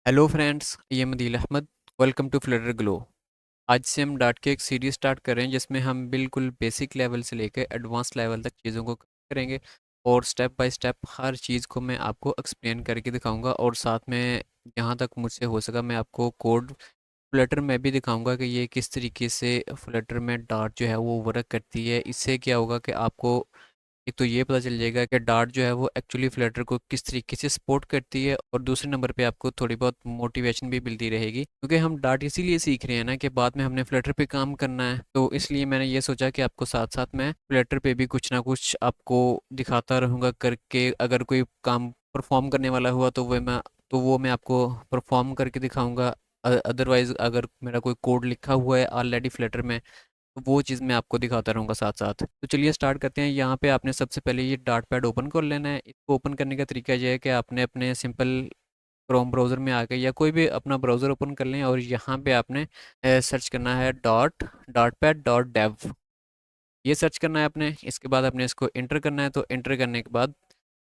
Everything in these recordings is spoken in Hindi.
हेलो फ्रेंड्स, ये Madeel Ahmed. Welcome to Flutter Glow. आज से हम डाट के एक सीरीज स्टार्ट कर रहे हैं जिसमें हम बिल्कुल बेसिक लेवल से लेकर एडवांस लेवल तक चीज़ों को करेंगे। और स्टेप बाय स्टेप हर चीज़ को मैं आपको एक्सप्लेन करके दिखाऊंगा, और साथ में जहाँ तक मुझसे हो सका मैं आपको कोड फ्लटर में भी दिखाऊंगा कि ये किस तरीके से फ्लटर में डार्ट जो है वो वर्क करती है। इससे क्या होगा कि आपको एक तो ये पता चल जाएगा कि डार्ट जो है वो एक्चुअली फ्लटर को किस तरीके से सपोर्ट करती है, और दूसरे नंबर पे आपको थोड़ी बहुत मोटिवेशन भी मिलती रहेगी, क्योंकि हम डार्ट इसीलिए सीख रहे हैं ना कि बाद में हमने फ्लटर पे काम करना है। तो इसलिए मैंने ये सोचा कि आपको साथ साथ मैं फ्लटर पे भी कुछ ना कुछ आपको दिखाता रहूँगा करके। अगर कोई काम परफॉर्म करने वाला हुआ तो वो मैं आपको परफॉर्म करके दिखाऊंगा। अदरवाइज अगर मेरा कोई कोड लिखा हुआ है ऑलरेडी फ्लटर में, वो चीज़ मैं आपको दिखाता रहूँगा साथ साथ। तो चलिए स्टार्ट करते हैं। यहाँ पे आपने सबसे पहले ये डार्ट पैड ओपन कर लेना है। इसको ओपन करने का तरीका ये है कि आपने अपने सिंपल क्रोम ब्राउज़र में आके या कोई भी अपना ब्राउज़र ओपन कर लें, और यहाँ पे आपने सर्च करना है डॉट पैड डॉट डेव। ये सर्च करना है आपने। इसके बाद आपने इसको इंटर करना है। तो इंटर करने के बाद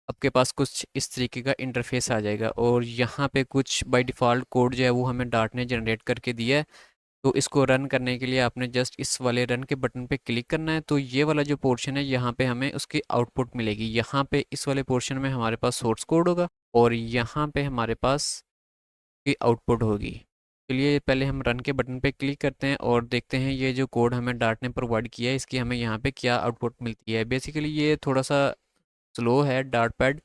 आपके पास कुछ इस तरीके का इंटरफेस आ जाएगा, और यहाँ पे कुछ बाय डिफ़ॉल्ट कोड जो है वो हमें डार्ट ने जनरेट करके दिया है। तो इसको रन करने के लिए आपने जस्ट इस वाले रन के बटन पे क्लिक करना है। तो ये वाला जो पोर्शन है यहाँ पे हमें उसकी आउटपुट मिलेगी। यहाँ पे इस वाले पोर्शन में हमारे पास सोर्स कोड होगा, और यहाँ पे हमारे पास की आउटपुट होगी। चलिए पहले हम रन के बटन पे क्लिक करते हैं और देखते हैं ये जो कोड हमें डार्ट ने प्रोवाइड किया है इसकी हमें यहाँ पे क्या आउटपुट मिलती है। बेसिकली ये थोड़ा सा स्लो है डार्ट पैड,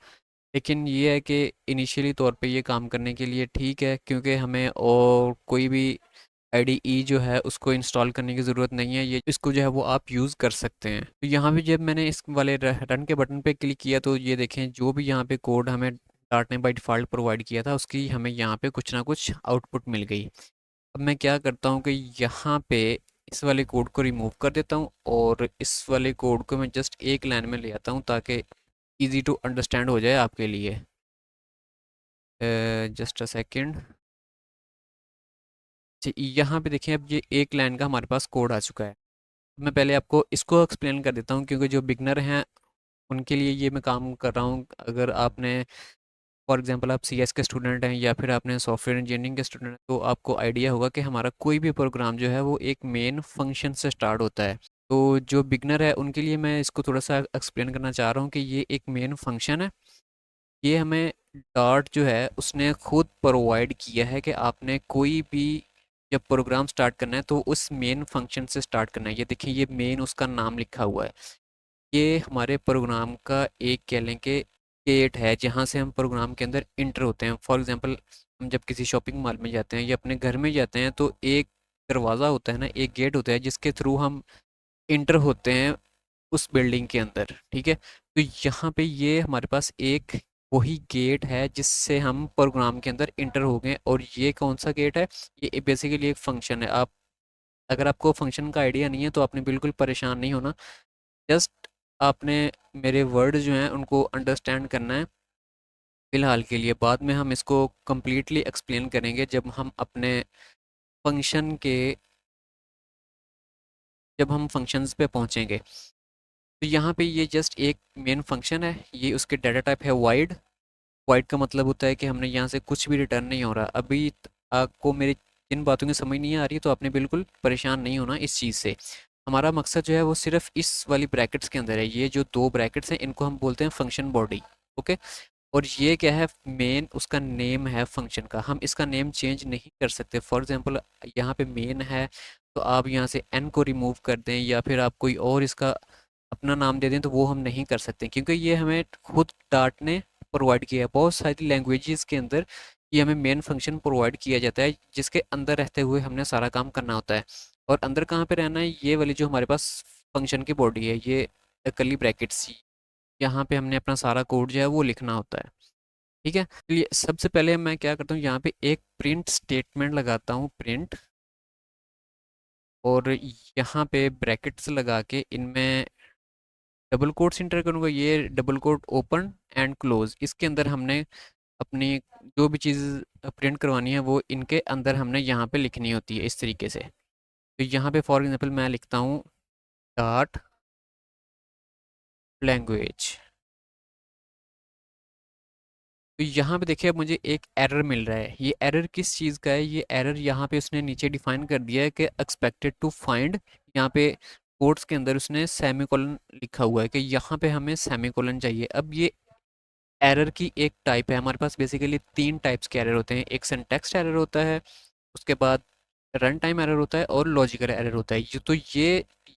लेकिन ये है कि इनिशियली तौर पे ये काम करने के लिए ठीक है, क्योंकि हमें और कोई भी आईडीई जो है उसको इंस्टॉल करने की ज़रूरत नहीं है। ये इसको जो है वो आप यूज़ कर सकते हैं। तो यहाँ भी जब मैंने इस वाले रन के बटन पे क्लिक किया तो ये देखें जो भी यहाँ पे कोड हमें डार्ट ने बाई डिफ़ॉल्ट प्रोवाइड किया था उसकी हमें यहाँ पे कुछ ना कुछ आउटपुट मिल गई। अब मैं क्या करता हूँ कि यहाँ पे इस वाले कोड को रिमूव कर देता हूँ, और इस वाले कोड को मैं जस्ट एक लाइन में ले आता हूँ ताकि इजी टू अंडरस्टैंड हो जाए आपके लिए। Just a second. यहाँ पे देखिए, अब ये एक लाइन का हमारे पास कोड आ चुका है। मैं पहले आपको इसको एक्सप्लेन कर देता हूँ, क्योंकि जो बिगनर हैं उनके लिए ये मैं काम कर रहा हूँ। अगर आपने फॉर एग्जांपल आप सीएस के स्टूडेंट हैं या फिर आपने सॉफ्टवेयर इंजीनियरिंग के स्टूडेंट हैं, तो आपको आइडिया होगा कि हमारा कोई भी प्रोग्राम जो है वो एक मेन फंक्शन से स्टार्ट होता है। तो जो बिगनर है उनके लिए मैं इसको थोड़ा सा एक्सप्लेन करना चाह रहा हूँ कि ये एक मेन फंक्शन है। ये हमें डार्ट जो है उसने खुद प्रोवाइड किया है कि आपने कोई भी जब प्रोग्राम स्टार्ट करना है तो उस मेन फंक्शन से स्टार्ट करना है। ये देखिए, ये मेन उसका नाम लिखा हुआ है। ये हमारे प्रोग्राम का एक कह लें कि गेट है जहाँ से हम प्रोग्राम के अंदर इंटर होते हैं। फॉर एग्जांपल हम जब किसी शॉपिंग मॉल में जाते हैं या अपने घर में जाते हैं तो एक दरवाज़ा होता है ना, एक गेट होता है जिसके थ्रू हम इंटर होते हैं उस बिल्डिंग के अंदर। ठीक है, तो यहाँ पे ये हमारे पास एक वही गेट है जिससे हम प्रोग्राम के अंदर इंटर हो गए। और ये कौन सा गेट है? ये बेसिकली एक फंक्शन है। आप अगर आपको फंक्शन का आइडिया नहीं है तो आपने बिल्कुल परेशान नहीं होना। जस्ट आपने मेरे वर्ड जो हैं उनको अंडरस्टैंड करना है फ़िलहाल के लिए। बाद में हम इसको कम्प्लीटली एक्सप्लेन करेंगे फंक्शन के जब हम फंक्शंस पे पहुंचेंगे। तो यहाँ पे ये जस्ट एक मेन फंक्शन है। ये उसके डाटा टाइप है वाइड। वाइड का मतलब होता है कि हमने यहाँ से कुछ भी रिटर्न नहीं हो रहा। आपको मेरी जिन बातों की समझ नहीं आ रही तो आपने बिल्कुल परेशान नहीं होना इस चीज़ से। हमारा मकसद जो है वो सिर्फ इस वाली ब्रैकेट्स के अंदर है। ये जो दो ब्रैकेट्स हैं इनको हम बोलते हैं फंक्शन बॉडी। ओके, और ये क्या है? मेन उसका नेम है फंक्शन का। हम इसका नेम चेंज नहीं कर सकते। फॉर एग्जांपल यहाँ पे मेन है तो आप यहाँ से एन को रिमूव कर दें या फिर आप कोई और इसका अपना नाम दे दें, तो वो हम नहीं कर सकते, क्योंकि ये हमें खुद डार्ट ने प्रोवाइड किया है। बहुत सारी लैंग्वेजेस के अंदर ये हमें मेन फंक्शन प्रोवाइड किया जाता है जिसके अंदर रहते हुए हमने सारा काम करना होता है। और अंदर कहाँ पे रहना है? ये वाली जो हमारे पास फंक्शन की बॉडी है, ये कर्ली ब्रैकेट्स, यहाँ पे हमने अपना सारा कोड जो है वो लिखना होता है। ठीक है, चलिए सबसे पहले मैं क्या करता हूँ, यहाँ पे एक प्रिंट स्टेटमेंट लगाता हूँ, प्रिंट। और यहाँ पे ब्रैकेट्स लगा के इनमें डबल कोट्स इंटर करूँगा। ये double quote open and close, इसके अंदर हमने अपनी जो भी चीज़ प्रिंट करवानी है वो इनके अंदर हमने यहाँ पे लिखनी होती है इस तरीके से। तो यहाँ पे फॉर एग्जांपल मैं लिखता हूँ डॉट लैंग्वेज। तो यहाँ पे देखिए अब मुझे एक एरर मिल रहा है। ये एरर किस चीज़ का है? ये एरर यहाँ पे उसने नीचे डिफाइन कर दिया है कि एक्सपेक्टेड टू फाइंड, यहाँ पे कोट्स के अंदर उसने सेमीकोलन लिखा हुआ है कि यहाँ पे हमें सेमीकोलन चाहिए। अब ये एरर की एक टाइप है, हमारे पास बेसिकली 3 टाइप्स के एरर होते हैं। एक सिंटैक्स एरर होता है, उसके बाद रन टाइम एरर होता है और लॉजिकल एरर होता है।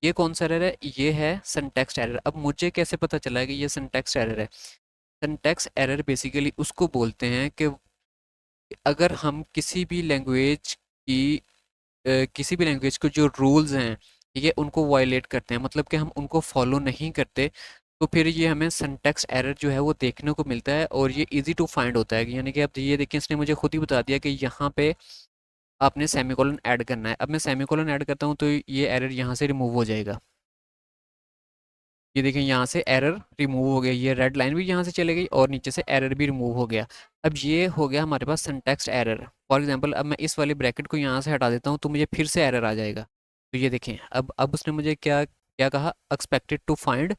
ये कौन सा एरर है? ये है सिंटैक्स एरर। अब मुझे कैसे पता चला है कि ये सिंटैक्स एरर है? सिंटैक्स एरर बेसिकली उसको बोलते हैं कि अगर हम किसी भी लैंग्वेज के जो रूल्स हैं, ठीक है, उनको वायलेट करते हैं, मतलब कि हम उनको फॉलो नहीं करते, तो फिर ये हमें सिंटैक्स एरर जो है वो देखने को मिलता है और ये इजी टू फाइंड होता है। यानी कि अब ये देखिए इसने मुझे खुद ही बता दिया कि यहाँ पे आपने सेमीकोलन ऐड करना है। अब मैं सेमीकोलन ऐड करता हूँ तो ये एरर यहाँ से रिमूव हो जाएगा। ये देखें यहाँ से एरर रिमूव हो गया, ये रेड लाइन भी यहाँ से चले गई और नीचे से एरर भी रिमूव हो गया। अब ये हो गया हमारे पास सिंटैक्स एरर। फॉर एग्जांपल अब मैं इस वाली ब्रैकेट को यहाँ से हटा देता हूँ तो मुझे फिर से एरर आ जाएगा। तो ये देखें अब उसने मुझे क्या क्या कहा? Expected to find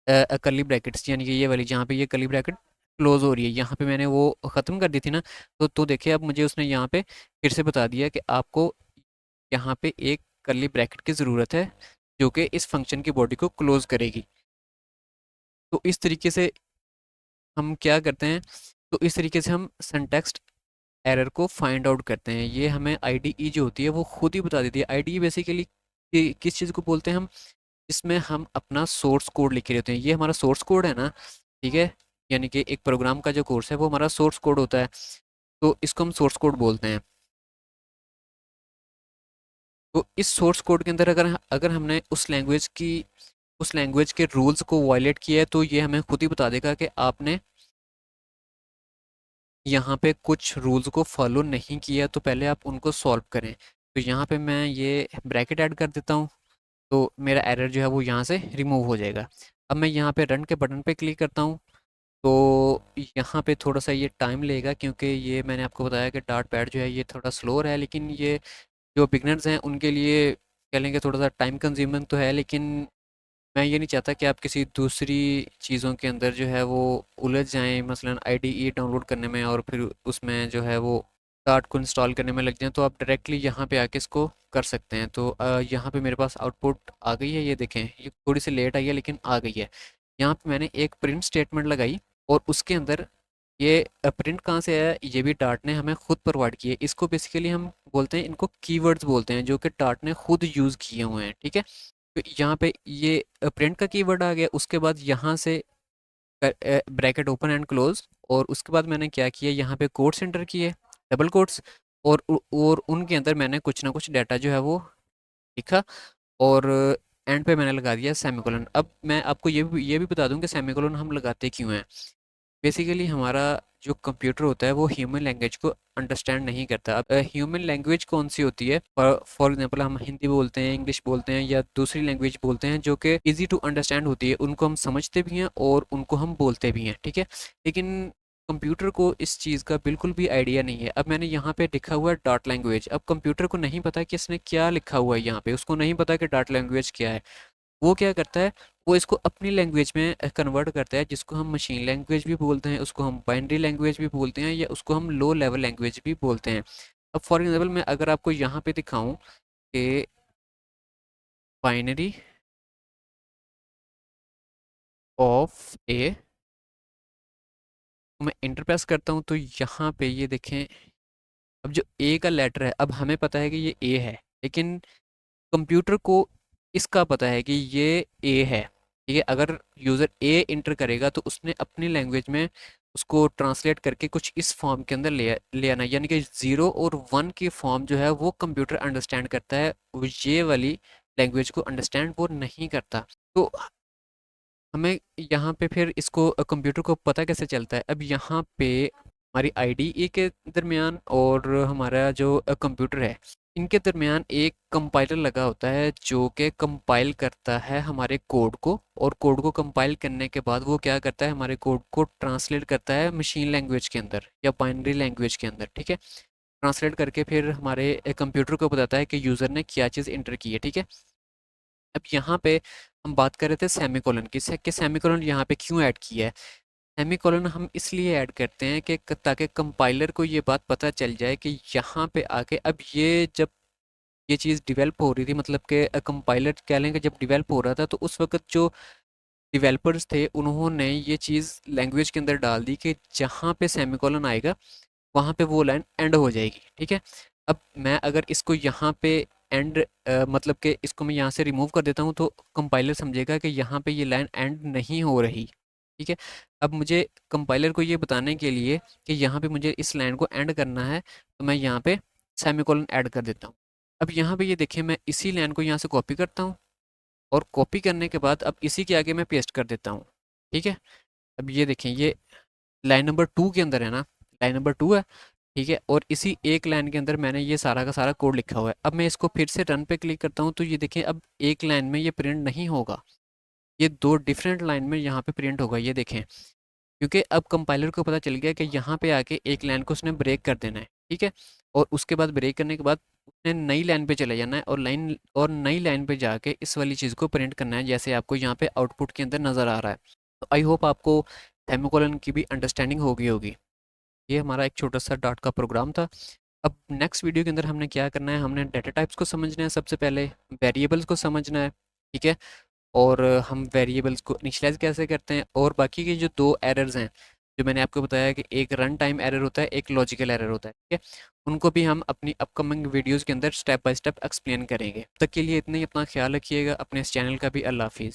curly brackets, यानी कि ये वाली जहाँ पे ये कर्ली ब्रैकेट क्लोज हो रही है, यहाँ पे मैंने वो ख़त्म कर दी थी ना। तो देखिए अब मुझे उसने यहाँ पे फिर से बता दिया कि आपको यहाँ पे एक कर्ली ब्रैकेट की ज़रूरत है जो कि इस फंक्शन की बॉडी को क्लोज करेगी। तो इस तरीके से हम क्या करते हैं? तो इस तरीके से हम सिंटैक्स एरर को फाइंड आउट करते हैं। ये हमें आईडीई जो होती है वो खुद ही बता देती है। आईडीई बेसिकली किस चीज़ को बोलते हैं हम? इसमें हम अपना सोर्स कोड लिखे रहते हैं। ये हमारा सोर्स कोड है ना, ठीक है, यानी कि एक प्रोग्राम का जो कोर्स है वो हमारा सोर्स कोड होता है, तो इसको हम सोर्स कोड बोलते हैं। तो इस सोर्स कोड के अंदर अगर अगर हमने उस लैंग्वेज के रूल्स को वायलेट किया है तो ये हमें खुद ही बता देगा कि आपने यहाँ पे कुछ रूल्स को फॉलो नहीं किया, तो पहले आप उनको सॉल्व करें। तो यहाँ पे मैं ये ब्रैकेट ऐड कर देता हूँ तो मेरा एरर जो है वो यहाँ से रिमूव हो जाएगा। अब मैं यहाँ पे रन के बटन पे क्लिक करता हूँ तो यहाँ पे थोड़ा सा ये टाइम लेगा क्योंकि ये मैंने आपको बताया कि डार्ट पैड जो है ये थोड़ा स्लो है, लेकिन ये जो बिगनर्स हैं उनके लिए कह लेंगे थोड़ा सा टाइम कंज्यूमिंग तो है, लेकिन मैं ये नहीं चाहता कि आप किसी दूसरी चीज़ों के अंदर जो है वो उलझ जाएं, मसलन आईडीई डाउनलोड करने में और फिर उसमें जो है वो डार्ट को इंस्टॉल करने में लग जाएं। तो आप डायरेक्टली यहाँ पे आके इसको कर सकते हैं। तो यहाँ पे मेरे पास आउटपुट आ गई है, ये देखें, ये थोड़ी सी लेट आई है लेकिन आ गई है। यहाँ पे मैंने एक प्रिंट स्टेटमेंट लगाई और उसके अंदर ये प्रिंट कहाँ से आया? ये भी डार्ट ने हमें खुद प्रोवाइड किया है। इसको बेसिकली हम बोलते हैं, इनको कीवर्ड्स बोलते हैं जो कि डार्ट ने खुद यूज़ किए हुए हैं, ठीक है। तो यहाँ पे ये प्रिंट का कीवर्ड आ गया, उसके बाद यहाँ से ब्रैकेट ओपन एंड क्लोज, और उसके बाद मैंने क्या किया, यहाँ पे कोट्स एंटर किए, डबल कोट्स, और उनके अंदर मैंने कुछ ना कुछ डाटा जो है वो लिखा और एंड पे मैंने लगा दिया सेमीकोलन। अब मैं आपको ये भी बता दूं कि सेमीकोलन हम लगाते क्यों हैं। बेसिकली हमारा जो कंप्यूटर होता है वो ह्यूमन लैंग्वेज को अंडरस्टैंड नहीं करता। अब ह्यूमन लैंग्वेज कौन सी होती है? फॉर एग्जांपल हम हिंदी बोलते हैं, इंग्लिश बोलते हैं या दूसरी लैंग्वेज बोलते हैं जो कि इजी टू अंडरस्टैंड होती है, उनको हम समझते भी हैं और उनको हम बोलते भी हैं, ठीक है। लेकिन कंप्यूटर को इस चीज़ का बिल्कुल भी आइडिया नहीं है। अब मैंने यहाँ पे लिखा हुआ है डॉट लैंग्वेज, अब कंप्यूटर को नहीं पता कि इसने क्या लिखा हुआ है यहाँ पे, उसको नहीं पता कि डॉट लैंग्वेज क्या है। वो क्या करता है, वो इसको अपनी लैंग्वेज में कन्वर्ट करता है, जिसको हम मशीन लैंग्वेज भी बोलते हैं, उसको हम बाइनरी लैंग्वेज भी बोलते हैं, या उसको हम लो लेवल लैंग्वेज भी बोलते हैं। अब फॉर एग्जांपल मैं अगर आपको यहाँ पे दिखाऊं कि बाइनरी ऑफ ए, तो मैं इंटर प्रेस करता हूँ तो यहाँ पे ये देखें, अब जो ए का लेटर है, अब हमें पता है कि ये ए है, लेकिन कंप्यूटर को इसका पता है कि ये ए है, ठीक है। अगर यूज़र ए इंटर करेगा तो उसने अपनी लैंग्वेज में उसको ट्रांसलेट करके कुछ इस फॉर्म के अंदर ले आना, यानी कि 0 और 1 की फॉर्म जो है वो कंप्यूटर अंडरस्टैंड करता है, वो ये वाली लैंग्वेज को अंडरस्टैंड वो नहीं करता। तो हमें यहाँ पे फिर इसको कंप्यूटर को पता कैसे चलता है? अब यहाँ पे हमारी आईडीई के दरमियान और हमारा जो कंप्यूटर है, इनके दरमियान एक कंपाइलर लगा होता है जो कि कंपाइल करता है हमारे कोड को, और कोड को कंपाइल करने के बाद वो क्या करता है, हमारे कोड को ट्रांसलेट करता है मशीन लैंग्वेज के अंदर या बाइनरी लैंग्वेज के अंदर, ठीक है। ट्रांसलेट करके फिर हमारे कंप्यूटर को बताता है कि यूज़र ने क्या चीज़ इंटर की है, ठीक है। अब यहाँ पे हम बात कर रहे थे सेमीकोलन की, कि सेमीकोलन यहाँ पे क्यों ऐड किया है। सेमी कॉलन हम इसलिए ऐड करते हैं कि ताकि कंपाइलर को ये बात पता चल जाए कि यहाँ पे आके अब ये जब ये चीज़ डिवेल्प हो रही थी, मतलब कि कंपाइलर कह लेंगे जब डिवेल्प हो रहा था, तो उस वक्त जो डिवेलपर्स थे उन्होंने ये चीज़ लैंग्वेज के अंदर डाल दी कि जहाँ पे सेमीकोलन आएगा वहाँ पे वो लाइन एंड हो जाएगी। ठीक है, अब मैं अगर इसको यहाँ पे एंड मतलब कि इसको मैं यहाँ से रिमूव कर देता हूँ तो कंपाइलर समझेगा कि यहाँ पे ये लाइन एंड नहीं हो रही। ठीक है, अब मुझे कंपाइलर को ये बताने के लिए कि यहाँ पे मुझे इस लाइन को एंड करना है, तो मैं यहाँ पे सेमीकोलन ऐड कर देता हूँ। अब यहाँ पे ये देखिए, मैं इसी लाइन को यहाँ से कॉपी करता हूँ और कॉपी करने के बाद अब इसी के आगे मैं पेस्ट कर देता हूँ। ठीक है, अब ये देखें, ये लाइन नंबर 2 के अंदर है ना, लाइन नंबर 2 है। ठीक है, और इसी एक लाइन के अंदर मैंने ये सारा का सारा कोड लिखा हुआ है। अब मैं इसको फिर से रन पे क्लिक करता हूँ तो ये देखें, अब एक लाइन में ये प्रिंट नहीं होगा, ये दो डिफरेंट लाइन में यहाँ पे प्रिंट होगा। ये देखें, क्योंकि अब कंपाइलर को पता चल गया कि यहाँ पे आके एक लाइन को उसने ब्रेक कर देना है। ठीक है, और उसके बाद ब्रेक करने के बाद उसने नई लाइन पे चले जाना है और नई लाइन पे जाके इस वाली चीज़ को प्रिंट करना है, जैसे आपको यहाँ पे आउटपुट के अंदर नज़र आ रहा है। तो आई होप आपको सेमीकोलन की भी अंडरस्टैंडिंग हो गई होगी। ये हमारा एक छोटा सा डॉट का प्रोग्राम था। अब नेक्स्ट वीडियो के अंदर हमने क्या करना है, हमने डाटा टाइप्स को समझना है, सबसे पहले वेरिएबल्स को समझना है। ठीक है, और हम वेरिएबल्स को इनिशियलाइज कैसे करते हैं, और बाकी के जो दो एरर्स हैं जो मैंने आपको बताया कि एक रन टाइम एरर होता है, एक लॉजिकल एरर होता है। ठीक है, उनको भी हम अपनी अपकमिंग वीडियोस के अंदर स्टेप बाय स्टेप एक्सप्लेन करेंगे। तब तक के लिए इतना ही, अपना ख्याल रखिएगा, अपने इस चैनल का भी। अल्लाह हाफिज़।